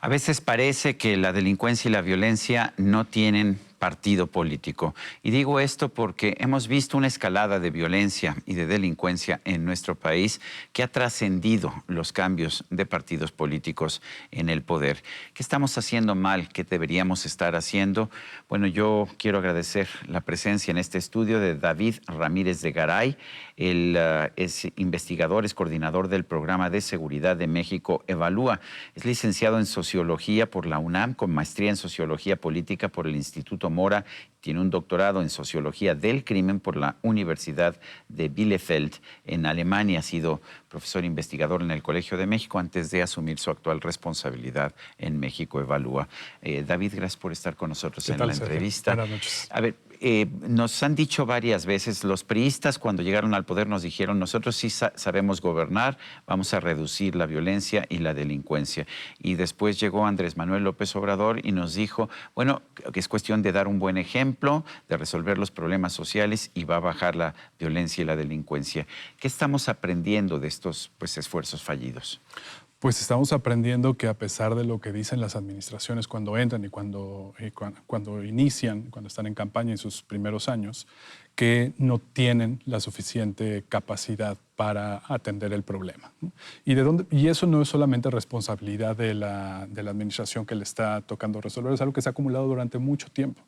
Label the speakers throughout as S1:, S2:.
S1: A veces parece que la delincuencia y la violencia no tienen partido político. Y digo esto porque hemos visto una escalada de violencia y de delincuencia en nuestro país que ha trascendido los cambios de partidos políticos en el poder. ¿Qué estamos haciendo mal? ¿Qué deberíamos estar haciendo? Bueno, yo quiero agradecer la presencia en este estudio de David Ramírez de Garay. Él es investigador, es coordinador del Programa de Seguridad de México Evalúa. Es licenciado en Sociología por la UNAM, con maestría en Sociología Política por el Instituto Mora. Tiene un doctorado en Sociología del Crimen por la Universidad de Bielefeld en Alemania. Ha sido profesor investigador en el Colegio de México antes de asumir su actual responsabilidad en México Evalúa. David, gracias por estar con nosotros en la entrevista.
S2: Buenas noches.
S1: A ver, nos han dicho varias veces, los priistas cuando llegaron al poder nos dijeron, nosotros sí sabemos gobernar, vamos a reducir la violencia y la delincuencia. Y después llegó Andrés Manuel López Obrador y nos dijo, bueno, que es cuestión de dar un buen ejemplo, de resolver los problemas sociales y va a bajar la violencia y la delincuencia. ¿Qué estamos aprendiendo de estos esfuerzos fallidos?
S2: Pues estamos aprendiendo que a pesar de lo que dicen las administraciones cuando entran y cuando inician, cuando están en campaña en sus primeros años, que no tienen la suficiente capacidad para atender el problema, ¿no? Y eso no es solamente responsabilidad de la administración que le está tocando resolver, es algo que se ha acumulado durante mucho tiempo.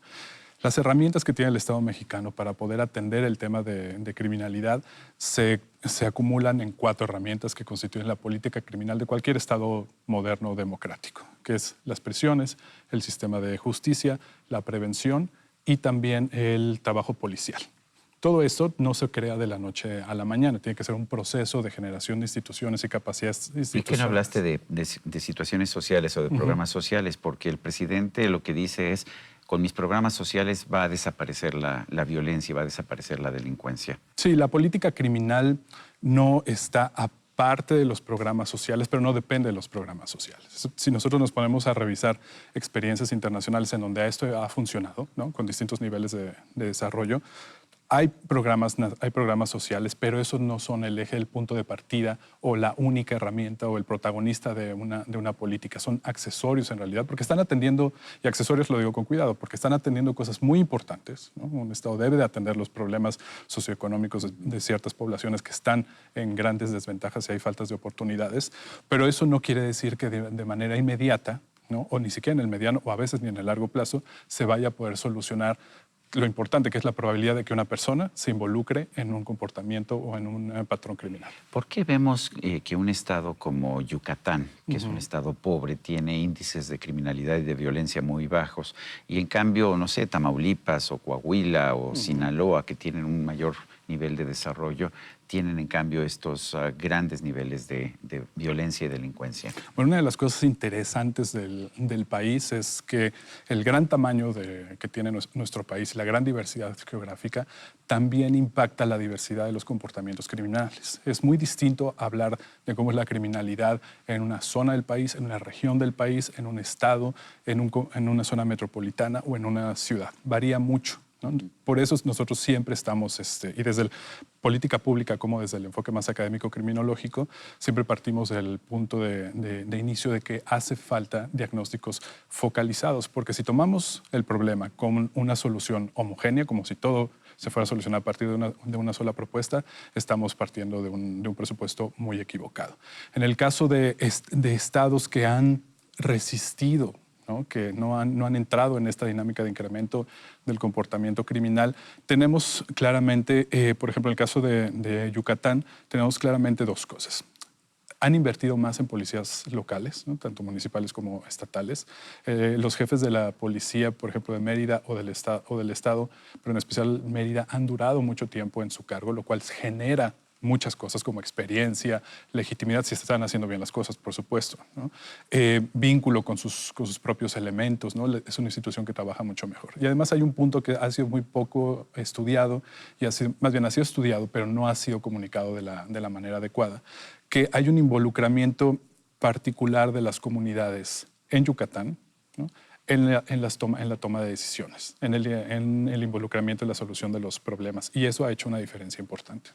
S2: Las herramientas que tiene el Estado mexicano para poder atender el tema de criminalidad se acumulan en 4 herramientas que constituyen la política criminal de cualquier Estado moderno o democrático, que es las prisiones, el sistema de justicia, la prevención y también el trabajo policial. Todo esto no se crea de la noche a la mañana, tiene que ser un proceso de generación de instituciones y capacidades institucionales.
S1: ¿Y qué no hablaste de situaciones sociales o de programas sociales? Porque el presidente lo que dice es, con mis programas sociales va a desaparecer la violencia, va a desaparecer la delincuencia.
S2: Sí, la política criminal no está aparte de los programas sociales, pero no depende de los programas sociales. Si nosotros nos ponemos a revisar experiencias internacionales en donde esto ha funcionado, ¿no?, con distintos niveles de desarrollo, hay programas sociales, pero esos no son el eje, el punto de partida o la única herramienta o el protagonista de una política. Son accesorios en realidad, porque están atendiendo, y accesorios lo digo con cuidado, porque están atendiendo cosas muy importantes, ¿no? Un Estado debe de atender los problemas socioeconómicos de ciertas poblaciones que están en grandes desventajas y hay faltas de oportunidades, pero eso no quiere decir que de manera inmediata, ¿no?, o ni siquiera en el mediano o a veces ni en el largo plazo, se vaya a poder solucionar lo importante que es la probabilidad de que una persona se involucre en un comportamiento o en un patrón criminal.
S1: ¿Por qué vemos que un estado como Yucatán, que es un estado pobre, tiene índices de criminalidad y de violencia muy bajos? Y en cambio, no sé, Tamaulipas o Coahuila o Sinaloa, que tienen un mayor nivel de desarrollo, tienen en cambio estos grandes niveles de violencia y delincuencia.
S2: Bueno, una de las cosas interesantes del país es que el gran tamaño que tiene nuestro país, la gran diversidad geográfica, también impacta la diversidad de los comportamientos criminales. Es muy distinto hablar de cómo es la criminalidad en una zona del país, en una región del país, en un estado, en una zona metropolitana o en una ciudad. Varía mucho, ¿no? Por eso nosotros siempre estamos, y desde la política pública como desde el enfoque más académico criminológico, siempre partimos del punto de inicio de que hace falta diagnósticos focalizados, porque si tomamos el problema con una solución homogénea, como si todo se fuera a solucionar a partir de una sola propuesta, estamos partiendo de un presupuesto muy equivocado. En el caso de estados que han resistido, ¿no?, que no han entrado en esta dinámica de incremento del comportamiento criminal, tenemos claramente, por ejemplo, en el caso de Yucatán, tenemos claramente 2 cosas. Han invertido más en policías locales, ¿no?, tanto municipales como estatales. Los jefes de la policía, por ejemplo, de Mérida o del Estado, pero en especial Mérida, han durado mucho tiempo en su cargo, lo cual genera muchas cosas como experiencia, legitimidad, si se están haciendo bien las cosas, por supuesto, ¿no? Vínculo con sus propios elementos, ¿no? Es una institución que trabaja mucho mejor. Y además hay un punto que ha sido muy poco estudiado, más bien ha sido estudiado, pero no ha sido comunicado de la manera adecuada, que hay un involucramiento particular de las comunidades en Yucatán, ¿no?, en la toma de decisiones, en el involucramiento en la solución de los problemas. Y eso ha hecho una diferencia importante.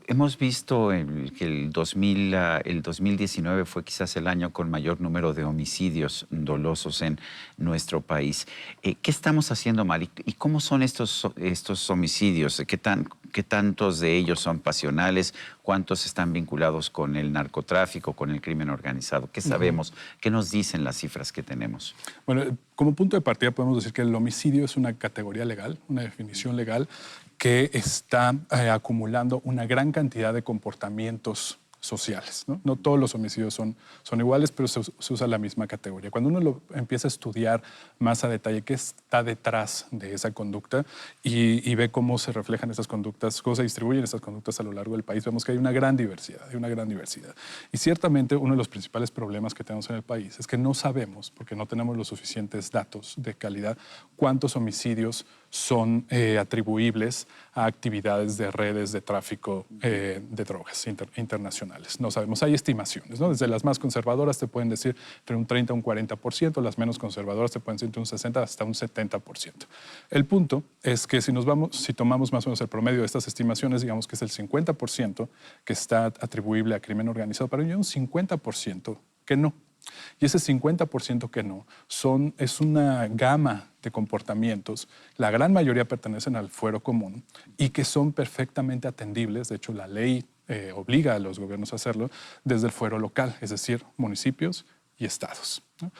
S1: hemos visto que el 2019 fue quizás el año con mayor número de homicidios dolosos en nuestro país. ¿Qué estamos haciendo mal y cómo son estos homicidios? ¿Qué tantos de ellos son pasionales? ¿Cuántos están vinculados con el narcotráfico, con el crimen organizado? ¿Qué sabemos? ¿Qué nos dicen las cifras que tenemos?
S2: Bueno, como punto de partida podemos decir que el homicidio es una categoría legal, una definición legal que está acumulando una gran cantidad de comportamientos sociales. No todos los homicidios son iguales, pero se usa la misma categoría. Cuando uno lo empieza a estudiar más a detalle qué está detrás de esa conducta y ve cómo se reflejan esas conductas, cómo se distribuyen esas conductas a lo largo del país, vemos que hay una gran diversidad, Y ciertamente uno de los principales problemas que tenemos en el país es que no sabemos, porque no tenemos los suficientes datos de calidad, cuántos homicidios son atribuibles a actividades de redes de tráfico de drogas internacionales. No sabemos, hay estimaciones, ¿no? Desde las más conservadoras te pueden decir entre un 30 a un 40%, las menos conservadoras te pueden decir entre un 60 hasta un 70%. El punto es que si tomamos más o menos el promedio de estas estimaciones, digamos que es el 50% que está atribuible a crimen organizado, pero hay un 50% que no. Y ese 50% que no es una gama de comportamientos. La gran mayoría pertenecen al fuero común y que son perfectamente atendibles. De hecho, la ley obliga a los gobiernos a hacerlo desde el fuero local, es decir, municipios y estados, ¿no?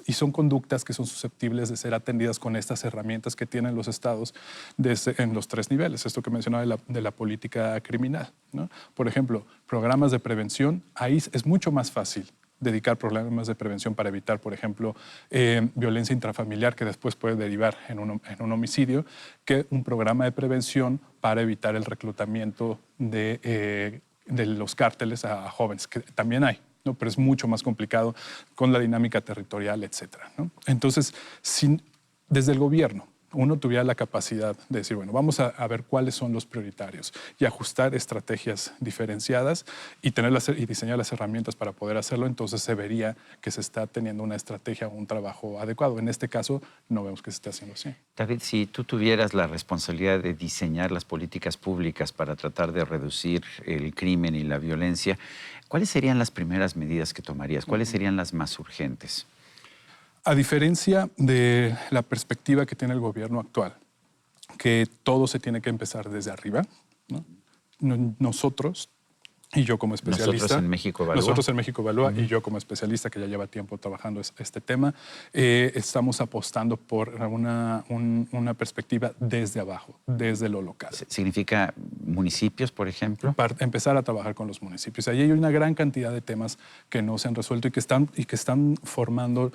S2: Y son conductas que son susceptibles de ser atendidas con estas herramientas que tienen los estados en los 3 niveles, esto que mencionaba de la política criminal, ¿no? Por ejemplo, programas de prevención, ahí es mucho más fácil dedicar programas de prevención para evitar, por ejemplo, violencia intrafamiliar que después puede derivar en un homicidio, que un programa de prevención para evitar el reclutamiento de los cárteles a jóvenes, que también hay, ¿no? Pero es mucho más complicado con la dinámica territorial, etcétera, ¿no? Entonces, desde el gobierno uno tuviera la capacidad de decir, bueno, vamos a ver cuáles son los prioritarios y ajustar estrategias diferenciadas y diseñar las herramientas para poder hacerlo, entonces se vería que se está teniendo una estrategia o un trabajo adecuado. En este caso, no vemos que se esté haciendo así.
S1: David, si tú tuvieras la responsabilidad de diseñar las políticas públicas para tratar de reducir el crimen y la violencia, ¿cuáles serían las primeras medidas que tomarías? ¿Cuáles serían las más urgentes?
S2: A diferencia de la perspectiva que tiene el gobierno actual, que todo se tiene que empezar desde arriba, ¿no? Nosotros y yo como especialista.
S1: Nosotros en México Evalúa.
S2: Nosotros en México Evalúa y yo como especialista que ya lleva tiempo trabajando este tema, estamos apostando por una perspectiva desde abajo, desde lo local.
S1: ¿Significa municipios, por ejemplo?
S2: Para empezar a trabajar con los municipios. Ahí hay una gran cantidad de temas que no se han resuelto y que están formando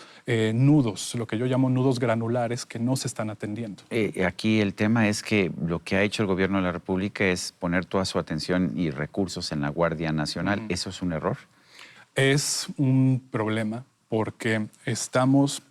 S2: nudos, lo que yo llamo nudos granulares que no se están atendiendo.
S1: Aquí el tema es que lo que ha hecho el gobierno de la República es poner toda su atención y recursos en la Guardia Nacional. ¿Eso es un error?
S2: Es un problema porque tenemos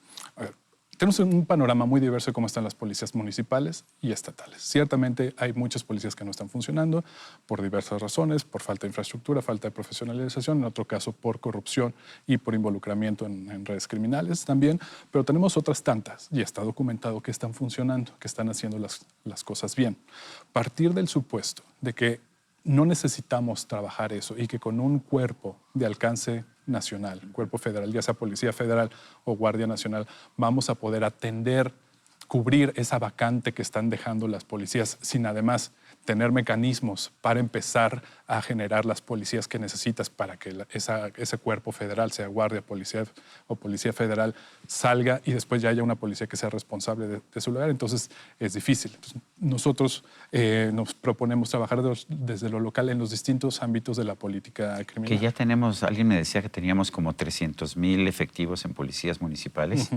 S2: un panorama muy diverso de cómo están las policías municipales y estatales. Ciertamente hay muchas policías que no están funcionando por diversas razones, por falta de infraestructura, falta de profesionalización, en otro caso por corrupción y por involucramiento en redes criminales también, pero tenemos otras tantas y está documentado que están funcionando, que están haciendo las cosas bien. Partir del supuesto de que no necesitamos trabajar eso y que con un cuerpo de alcance nacional, cuerpo federal, ya sea Policía Federal o Guardia Nacional, vamos a poder cubrir esa vacante que están dejando las policías sin además tener mecanismos para empezar a generar las policías que necesitas para que ese cuerpo federal, sea Guardia, Policía o Policía Federal, salga y después ya haya una policía que sea responsable de su lugar. Entonces es difícil. Entonces, nosotros nos proponemos trabajar desde lo local en los distintos ámbitos de la política criminal.
S1: Que ya tenemos, alguien me decía que teníamos como 300,000 efectivos en policías municipales.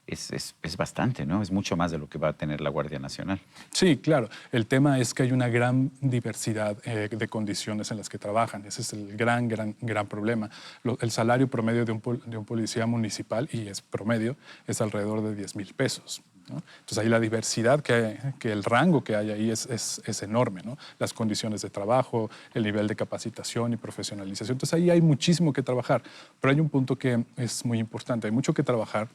S1: Es bastante, ¿no? Es mucho más de lo que va a tener la Guardia Nacional.
S2: Sí, claro. El tema es que hay una gran diversidad de condiciones en las que trabajan. Ese es el gran problema. El salario promedio de un policía municipal, y es promedio, es alrededor de 10,000 pesos. ¿no? Entonces ahí la diversidad que el rango que hay ahí es enorme, ¿no? Las condiciones de trabajo, el nivel de capacitación y profesionalización. Entonces ahí hay muchísimo que trabajar, pero hay un punto que es muy importante. Hay mucho que trabajar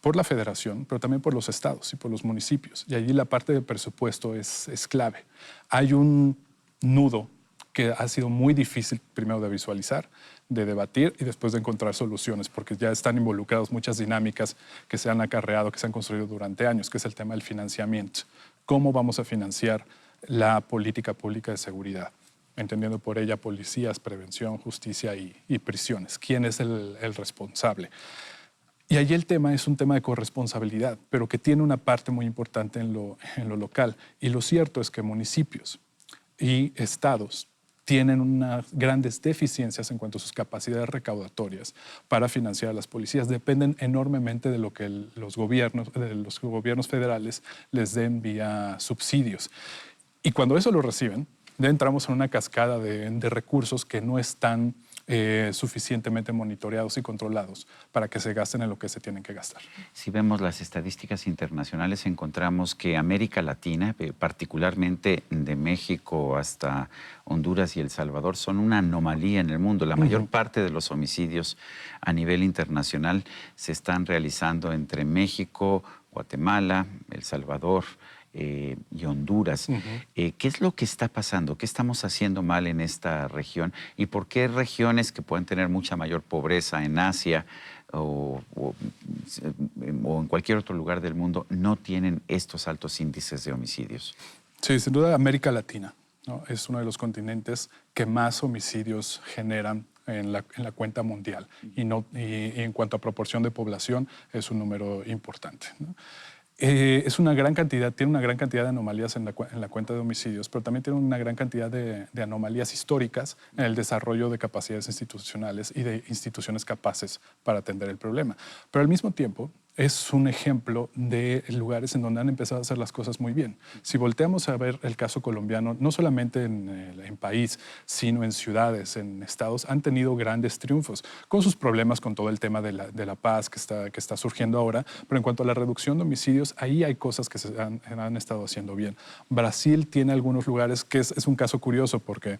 S2: por la federación, pero también por los estados y por los municipios. Y allí la parte de presupuesto es clave. Hay un nudo que ha sido muy difícil primero de visualizar, de debatir y después de encontrar soluciones, porque ya están involucrados muchas dinámicas que se han acarreado, que se han construido durante años, que es el tema del financiamiento. ¿Cómo vamos a financiar la política pública de seguridad? Entendiendo por ella policías, prevención, justicia y prisiones. ¿Quién es el responsable? Y allí el tema es un tema de corresponsabilidad, pero que tiene una parte muy importante en lo local. Y lo cierto es que municipios y estados tienen unas grandes deficiencias en cuanto a sus capacidades recaudatorias para financiar a las policías. Dependen enormemente de lo que los gobiernos federales les den vía subsidios. Y cuando eso lo reciben, ya entramos en una cascada de recursos que no están suficientemente monitoreados y controlados para que se gasten en lo que se tienen que gastar.
S1: Si vemos las estadísticas internacionales, encontramos que América Latina, particularmente de México hasta Honduras y El Salvador, son una anomalía en el mundo. La mayor parte de los homicidios a nivel internacional se están realizando entre México, Guatemala, El Salvador, y Honduras. ¿Qué es lo que está pasando? ¿Qué estamos haciendo mal en esta región? ¿Y por qué regiones que pueden tener mucha mayor pobreza en Asia o en cualquier otro lugar del mundo no tienen estos altos índices de homicidios?
S2: Sí, sin duda América Latina, ¿no? Es uno de los continentes que más homicidios generan en la cuenta mundial y en cuanto a proporción de población es un número importante, ¿no? Es una gran cantidad, tiene una gran cantidad de anomalías en la cuenta de homicidios, pero también tiene una gran cantidad de anomalías históricas en el desarrollo de capacidades institucionales y de instituciones capaces para atender el problema. Pero al mismo tiempo, es un ejemplo de lugares en donde han empezado a hacer las cosas muy bien. Si volteamos a ver el caso colombiano, no solamente en país, sino en ciudades, en estados, han tenido grandes triunfos, con sus problemas con todo el tema de la paz que está surgiendo ahora, pero en cuanto a la reducción de homicidios, ahí hay cosas que se han estado haciendo bien. Brasil tiene algunos lugares que es un caso curioso porque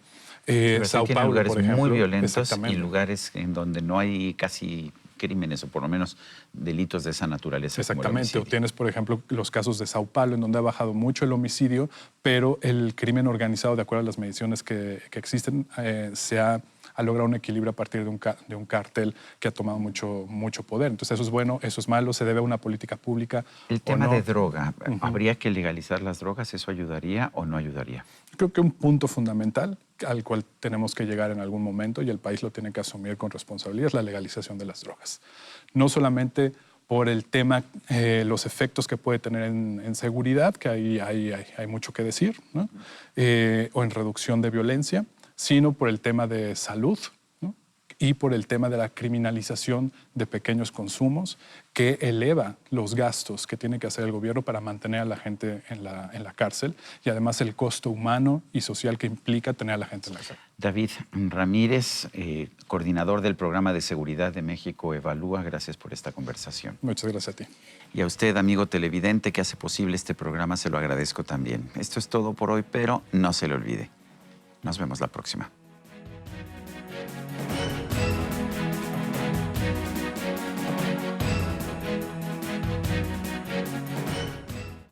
S2: Sao
S1: tiene
S2: Paulo,
S1: lugares
S2: por ejemplo,
S1: muy violentos y lugares en donde no hay casi crímenes o por lo menos delitos de esa naturaleza.
S2: Exactamente. O tienes, por ejemplo, los casos de Sao Paulo, en donde ha bajado mucho el homicidio, pero el crimen organizado, de acuerdo a las mediciones que existen, ha logrado un equilibrio a partir de un cártel que ha tomado mucho poder. Entonces eso es bueno, eso es malo, se debe a una política pública.
S1: El tema de droga, ¿habría que legalizar las drogas? ¿Eso ayudaría o no ayudaría?
S2: Creo que un punto fundamental al cual tenemos que llegar en algún momento y el país lo tiene que asumir con responsabilidad es la legalización de las drogas. No solamente por el tema, los efectos que puede tener en seguridad, que ahí hay mucho que decir, ¿no? O en reducción de violencia, sino por el tema de salud, ¿no? Y por el tema de la criminalización de pequeños consumos que eleva los gastos que tiene que hacer el gobierno para mantener a la gente en la cárcel y además el costo humano y social que implica tener a la gente en la cárcel.
S1: David Ramírez, coordinador del Programa de Seguridad de México Evalúa, gracias por esta conversación.
S2: Muchas gracias a ti.
S1: Y a usted, amigo televidente, que hace posible este programa, se lo agradezco también. Esto es todo por hoy, pero no se le olvide. Nos vemos la próxima.